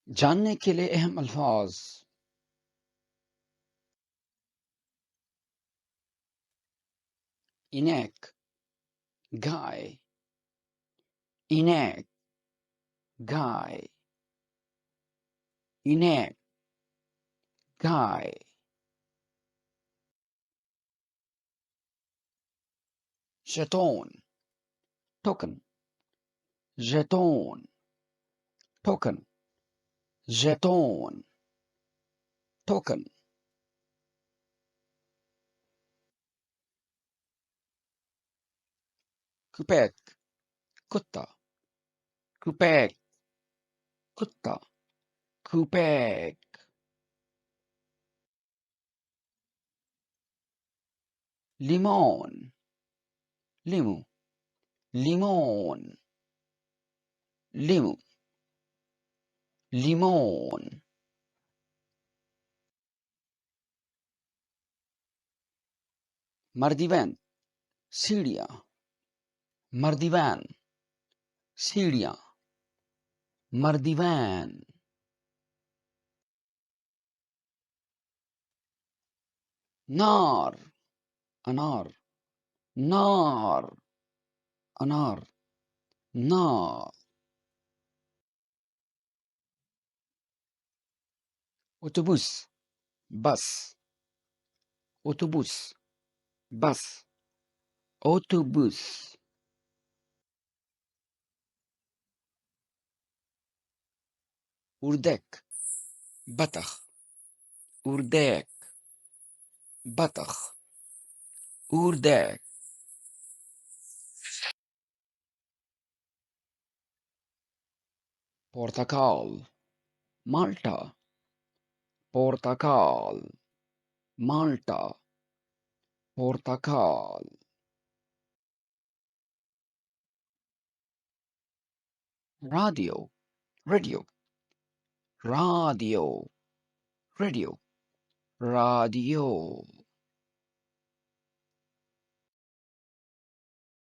जानने के लिए अहम अल्फाज इनेक गाय इनेक गाय इनेक गाय jeton token jeton token jeton token कुपैक कुत्ता कुपैक कुत्ता कुपैक limon limu limon limu limon मर्दिवैन सीढ़ियाँ मर्दिवैन सीढ़ियाँ मर्दिवैन नार अनार नार अनार नार autobus bus autobus bus autobus उर्देक बतख उर्देक बतख उर्देक portakal Malta portakal Malta portakal radio radio radio radio radio